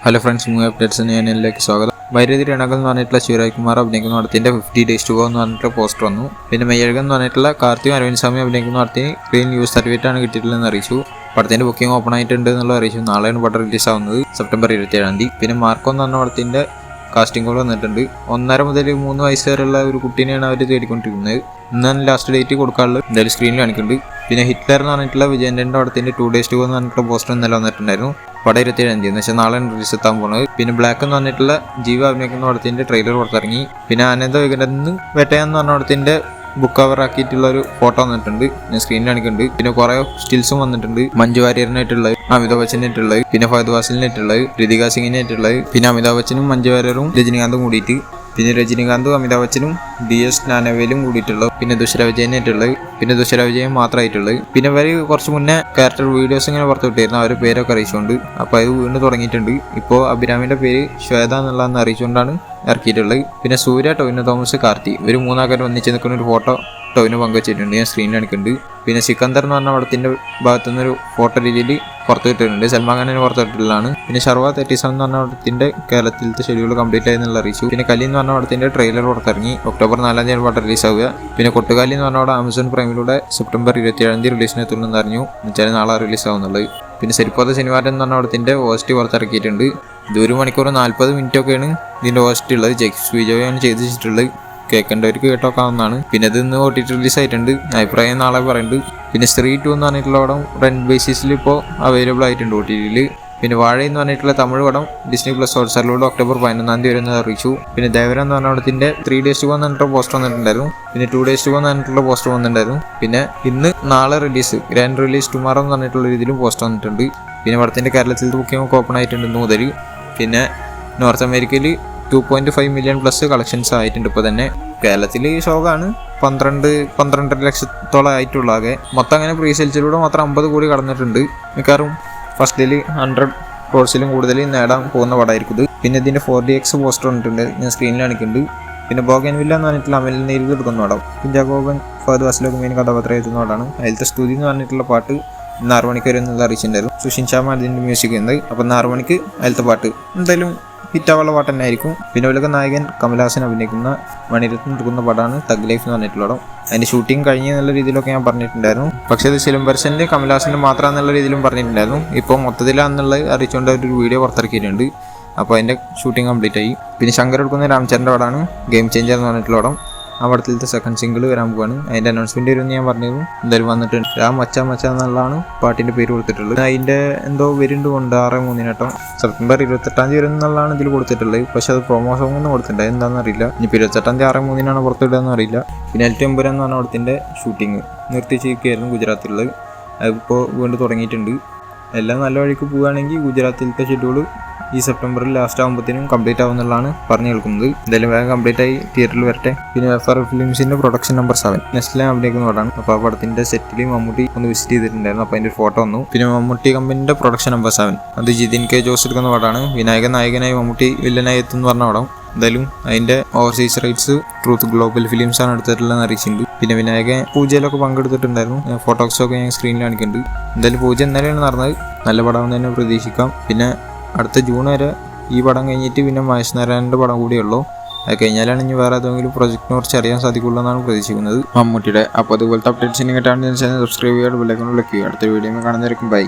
Hello friends, movie updates ഞാനിലേക്ക് സ്വാഗതം. വൈരതി രണകൾ എന്ന് പറഞ്ഞിട്ടുള്ള ശിവരാജ് കുമാർ അഭിനയിക്കുന്ന പടത്തിന്റെ 50 Days to Go എന്ന് പറഞ്ഞിട്ടുള്ള പോസ്റ്റർ വന്നു. പിന്നെ മെയ്യഴകൻ എന്ന് പറഞ്ഞിട്ടുള്ള കാർത്തിക് അരവിന്ദ് സ്വാമി അഭിനയിക്കുന്ന പടത്തിന് ക്ലീൻ ന്യൂസ് സർട്ടിഫിക്കറ്റ് ആണ് കിട്ടിയിട്ടുള്ളതെന്ന് അറിയിച്ചു. പടത്തിന്റെ ബുക്കിംഗ് ഓപ്പൺ ആയിട്ടുണ്ട് എന്നുള്ള അറിയിച്ചു. നാളെയാണ് പടം റിലീസ് ആവുന്നത്, സെപ്റ്റംബർ 27 പിന്നെ മാർക്കോ എന്ന് പറഞ്ഞ പടത്തിന്റെ കാസ്റ്റിംഗ് കോൾ വന്നിട്ടുണ്ട്. 1.5 മുതൽ 3 വയസ്സ് വരെയുള്ള ഒരു കുട്ടീനെയാണ് അവർ തേടിക്കൊണ്ടിരിക്കുന്നത്. ഇന്നാണ് ലാസ്റ്റ് ഡേറ്റ് കൊടുക്കാനുള്ളത്, എന്തായാലും സ്ക്രീനിൽ കാണിക്കുന്നുണ്ട്. പിന്നെ ഹിറ്റ്ലർ എന്ന് പറഞ്ഞിട്ടുള്ള വിജയന്റെ പടത്തിന്റെ 2 Days to Go എന്ന് പറഞ്ഞിട്ടുള്ള പോസ്റ്റർ ഇന്നലെ വന്നിട്ടുണ്ടായിരുന്നു. പടം 27 എന്ന് വെച്ചാൽ നാളെ റിലീസ് എത്താൻ പോകുന്നത്. പിന്നെ ബ്ലാക്ക് എന്ന് പറഞ്ഞിട്ടുള്ള ജീവ അഭിനയിക്കുന്ന പടത്തിന്റെ ട്രെയിലർ പുറത്തിറങ്ങി. പിന്നെ ആനന്ദ വികടന്ന് വേട്ടയെന്ന് പറഞ്ഞ പടത്തിന്റെ ബുക്ക് കവർ ആക്കിയിട്ടുള്ള ഒരു ഫോട്ടോ വന്നിട്ടുണ്ട്, ഞാൻ സ്ക്രീനിൽ കാണിക്കുന്നുണ്ട്. പിന്നെ കുറെ സ്റ്റിൽസും വന്നിട്ടുണ്ട്. മഞ്ജു വാര്യറിനായിട്ടുള്ളത്, അമിതാഭ് ബച്ചനായിട്ടുള്ളത്, പിന്നെ ഫഹദ് ഫാസിലിനായിട്ടുള്ളത്, ഋതിക സിംഗിനായിട്ടുള്ളത്, പിന്നെ അമിതാഭ് ബച്ചനും മഞ്ജു വാര്യറും രജനികാന്തും കൂടിയിട്ട്, പിന്നെ രജനികാന്തും അമിതാഭ് ബച്ചനും DS നാനവേലും കൂടിയിട്ടുള്ളത്, പിന്നെ ദുഷര വിജയനായിട്ടുള്ളത്, പിന്നെ ദുഷര വിജയൻ മാത്രമായിട്ടുള്ളത്. പിന്നെ ഇവർ കുറച്ച് മുന്നേ ക്യാരക്ടർ വീഡിയോസ് ഇങ്ങനെ പുറത്തു വിട്ടിരുന്നു, അവരുടെ പേരൊക്കെ അറിയിച്ചുകൊണ്ട്. അപ്പോൾ അത് വീണ്ടും തുടങ്ങിയിട്ടുണ്ട്. ഇപ്പോൾ അഭിരാമിന്റെ പേര് ശ്വേത എന്നുള്ളതെന്ന് അറിയിച്ചുകൊണ്ടാണ് ഇറക്കിയിട്ടുള്ളത്. പിന്നെ സൂര്യ, ടൊവിനോ തോമസ്, കാർത്തി ഇവർ 3 ആൾക്കാർ ഒന്നിച്ച് നിൽക്കുന്ന ഒരു ഫോട്ടോ ടൊവിനോ പങ്കുവച്ചിട്ടുണ്ട്, ഞാൻ സ്ക്രീനിൽ കാണിക്കുന്നുണ്ട്. പിന്നെ സിക്കന്ദർ എന്ന് പറഞ്ഞ പടത്തിന്റെ ഭാഗത്തുനിന്നൊരു ഫോട്ടോ രീതിയിൽ പുറത്തു വിട്ടിട്ടുണ്ട്, സൽമാൻ ഖാനിന് പുറത്തു വിട്ടിട്ടുള്ളതാണ്. പിന്നെ ഷർവ 37 എന്ന് പറഞ്ഞ പടത്തിന്റെ കേരളത്തിലത്തെ ഷെഡ്യൂൾ കംപ്ലീറ്റ് ആയെന്നുള്ള അറിയിച്ചു. പിന്നെ കലി എന്ന് പറഞ്ഞ പടത്തിന്റെ ട്രെയിലർ പുറത്തിറങ്ങി, ഒക്ടോബർ 4 പടം റിലീസ് ആവുക. പിന്നെ കൊട്ടുകാലി എന്ന് പറഞ്ഞ പടം ആമസോൺ പ്രൈമിലൂടെ സെപ്റ്റംബർ 27 റിലീസിന് എത്തുമെന്ന് അറിഞ്ഞു, എന്നുവെച്ചാൽ നാളെ റിലീസ് ആവുന്നുള്ളത്. പിന്നെ ശരിപ്പോത്തെ ശനിവാരം എന്ന് പറഞ്ഞ പടത്തിന്റെ OST പുറത്തിറക്കിയിട്ടുണ്ട്. ഇത് 1 മണിക്കൂർ 40 മിനിറ്റൊക്കെയാണ് ഇതിന്റെ OST ഉള്ളത്. ജെക്സ് വിജയാണ് ചെയ്ത് വെച്ചിട്ടുള്ളത്, കേൾക്കേണ്ടവർക്ക് കേട്ടോക്കാവുന്നതാണ്. പിന്നെ ഇത് ഇന്ന് OTT റിലീസ് ആയിട്ടുണ്ട്, അഭിപ്രായം നാളെ പറയുന്നുണ്ട്. പിന്നെ സ്ത്രീ 2 എന്ന് പറഞ്ഞിട്ടുള്ള പടം റെന്റ് ബേസിസിൽ ഇപ്പോൾ അവൈലബിൾ ആയിട്ടുണ്ട് OTT-ൽ. പിന്നെ വാഴ എന്ന് പറഞ്ഞിട്ടുള്ള തമിഴ് പടം Disney+ ഹോട്ട്സ്റ്റാറിലൂടെ ഒക്ടോബർ 11 വരുന്നത് അറിയിച്ചു. പിന്നെ ദേവര എന്ന് പറഞ്ഞ പടത്തിന്റെ 3 Days to Go എന്ന് പറഞ്ഞിട്ടുള്ള പോസ്റ്റർ വന്നിട്ടുണ്ടായിരുന്നു. പിന്നെ 2 Days to Go എന്ന് പറഞ്ഞിട്ടുള്ള പോസ്റ്റർ വന്നിട്ടുണ്ടായിരുന്നു. പിന്നെ ഇന്ന് നാളെ റിലീസ്, ഗ്രാൻഡ് റിലീസ് ടുമാറോ എന്ന് പറഞ്ഞിട്ടുള്ള രീതിയിലും പോസ്റ്റർ വന്നിട്ടുണ്ട്. പിന്നെ പടത്തിന്റെ കേരളത്തിലത്തെ ബുക്കിംഗ് ഒക്കെ ഓപ്പൺ ആയിട്ടുണ്ട് ഇന്ന് മുതൽ. പിന്നെ നോർത്ത് അമേരിക്കയിൽ 2.5 മില്യൺ പ്ലസ് കളക്ഷൻസ് ആയിട്ടുണ്ട് ഇപ്പോൾ തന്നെ. കേരളത്തിൽ ഷോക്കാണ് 12-12.5 ലക്ഷത്തോളം ആയിട്ടുള്ള ആകെ. മൊത്തം അങ്ങനെ പ്രീ സെയിൽസിലൂടെ മാത്രം 50 കോടി കടന്നിട്ടുണ്ട്. മിക്കവാറും ഫസ്റ്റിൽ 100 ക്രോർസിലും കൂടുതൽ നേടാൻ പോകുന്ന പടമായിരിക്കും ഇത്. പിന്നെ ഇതിന്റെ 4DX പോസ്റ്റർ വന്നിട്ടുണ്ട്, ഞാൻ സ്ക്രീനിൽ കാണിക്കുന്നുണ്ട്. പിന്നെ ബോഗൻവില്ല എന്ന് പറഞ്ഞിട്ടുള്ള അമൽ നേരിൽ എടുക്കുന്ന പടം, കുഞ്ചാക്കോബൻ ഫഹദ് ഫാസിലൊക്കെ മെയിൻ കഥാപാത്രം എത്തുന്ന പടമാണ്. അതിലത്തെ സ്തുതി എന്ന് പറഞ്ഞിട്ടുള്ള പാട്ട് ഇന്ന് 6 മണിക്ക് വരുന്നത് അറിയിച്ചിട്ടുണ്ടായിരുന്നു. സുഷിൻ ശ്യാമ അതിന്റെ മ്യൂസിക് ഉണ്ട്. അപ്പം 6 മണിക്ക് അതിലത്തെ പാട്ട് എന്തായാലും ഹിറ്റാവുള്ള പാട്ട് തന്നെ ആയിരിക്കും. പിന്നെ ഉലക നായകൻ കമൽഹാസൻ അഭിനയിക്കുന്ന മണിരത്നം എടുക്കുന്ന പടമാണ് തഗ് ലൈഫ് എന്ന് പറഞ്ഞിട്ടുള്ള പടം. അതിന്റെ ഷൂട്ടിംഗ് കഴിഞ്ഞ എന്നുള്ള രീതിയിലൊക്കെ ഞാൻ പറഞ്ഞിട്ടുണ്ടായിരുന്നു. പക്ഷേ ഇത് സിലംബർസന്റെ കമൽഹാസന്റെ മാത്രം എന്നുള്ള രീതിയിലും പറഞ്ഞിട്ടുണ്ടായിരുന്നു. ഇപ്പോൾ മൊത്തത്തിലാണെന്നുള്ളത് അറിയിച്ചുകൊണ്ട് ഒരു വീഡിയോ പുറത്തിറക്കിയിട്ടുണ്ട്. അപ്പോൾ അതിന്റെ ഷൂട്ടിംഗ് കംപ്ലീറ്റ് ആയി. പിന്നെ ശങ്കർ എടുക്കുന്ന രാംചന്ദ്രന്റെ പടമാണ് ഗെയിം ചേഞ്ചർ എന്ന് പറഞ്ഞിട്ടുള്ള പടം. ആ പടത്തിലത്തെ സെക്കൻഡ് സിംഗിൾ വരാൻ പോവാണ്. അതിന്റെ അനൗൺസ്മെന്റ് വരുമെന്ന് ഞാൻ പറഞ്ഞിരുന്നു, എന്തായാലും വന്നിട്ടുണ്ട്. രാം മച്ച മച്ച എന്നുള്ളതാണ് പാട്ടിന്റെ പേര് കൊടുത്തിട്ടുള്ളത്. അതിന്റെ എന്തോ വരുന്നുണ്ട് 6/3 സെപ്റ്റംബർ 28 വരും എന്നുള്ളതാണ് ഇതിൽ കൊടുത്തിട്ടുള്ളത്. പക്ഷെ അത് പ്രൊമോ സോങ് ഒന്നും കൊടുത്തിട്ടുണ്ട്, എന്താണെന്ന് അറിയില്ല. ഇനി 28 6/3 പുറത്തിടുകയെന്ന് അറിയില്ല. പിന്നെ എൽറ്റംപുരം എന്ന് പറഞ്ഞ പടത്തിന്റെ ഷൂട്ടിങ് നിർത്തിച്ചിരിക്കുകയായിരുന്നു ഗുജറാത്തിലുള്ളത്. അതിപ്പോൾ വീണ്ടും തുടങ്ങിയിട്ടുണ്ട്. എല്ലാം നല്ല വഴിക്ക് പോവുകയാണെങ്കിൽ ഗുജറാത്തിലത്തെ ഷെഡ്യൂൾ ഈ സെപ്റ്റംബറിൽ ലാസ്റ്റ് ആകുമ്പോഴത്തേനും കംപ്ലീറ്റ് ആവുന്നുള്ളതാണ് പറഞ്ഞു കേൾക്കുന്നത്. എന്തായാലും വേഗം കംപ്ലീറ്റ് ആയി തിയേറ്ററിൽ വരട്ടെ. പിന്നെ FR ഫിലിംസിന്റെ പ്രൊഡക്ഷൻ നമ്പർ 7 നെസ്റ്റിലെ അഭിനയിക്കുന്ന പടമാണ്. അപ്പോൾ ആ പടത്തിന്റെ സെറ്റിൽ മമ്മൂട്ടി ഒന്ന് വിസിറ്റ് ചെയ്തിട്ടുണ്ടായിരുന്നു, അപ്പോൾ അതിന്റെ ഒരു ഫോട്ടോ വന്നു. പിന്നെ മമ്മൂട്ടി കമ്പനിന്റെ പ്രൊഡക്ഷൻ നമ്പർ 7 അത് ജിതിൻ K ജോസ് എടുക്കുന്ന പടമാണ്. വിനായകൻ നായകനായി മമ്മൂട്ടി വില്ലനായി എത്തുന്ന പറഞ്ഞ പടം. എന്തായാലും അതിന്റെ overseas rights truth global films ആണ് എടുത്തിട്ടുള്ളതെന്ന് അറിയിച്ചിട്ടുണ്ട്. പിന്നെ വിനായകൻ പൂജയിലൊക്കെ പങ്കെടുത്തിട്ടുണ്ടായിരുന്നു, ഫോട്ടോസൊക്കെ ഞാൻ സ്ക്രീനിൽ കാണിക്കുന്നുണ്ട്. എന്തായാലും പൂജ ഇന്നലെയാണ് നടന്നത്, നല്ല പടം തന്നെ പ്രതീക്ഷിക്കാം. പിന്നെ അടുത്ത ജൂൺ വരെ ഈ പടം കഴിഞ്ഞിട്ട് പിന്നെ മഹേഷ് നാരായണന്റെ പടം കൂടിയുള്ളൂ. അത് കഴിഞ്ഞാലാണ് ഇനി വേറെ ഏതെങ്കിലും പ്രൊജക്റ്റിനെ കുറിച്ച് അറിയാൻ സാധിക്കുള്ളൂ എന്നാണ് പ്രതീക്ഷിക്കുന്നത് മമ്മൂട്ടിയുടെ. അപ്പോൾ അതുപോലത്തെ അപ്ഡേറ്റ്സിനെ കിട്ടാൻ സബ്സ്ക്രൈബ് ചെയ്യുക, ബെൽ ഐക്കൺ ക്ലിക്ക് ചെയ്യുക. അടുത്ത വീഡിയോ കാണുന്നതായിരിക്കും. ബൈ.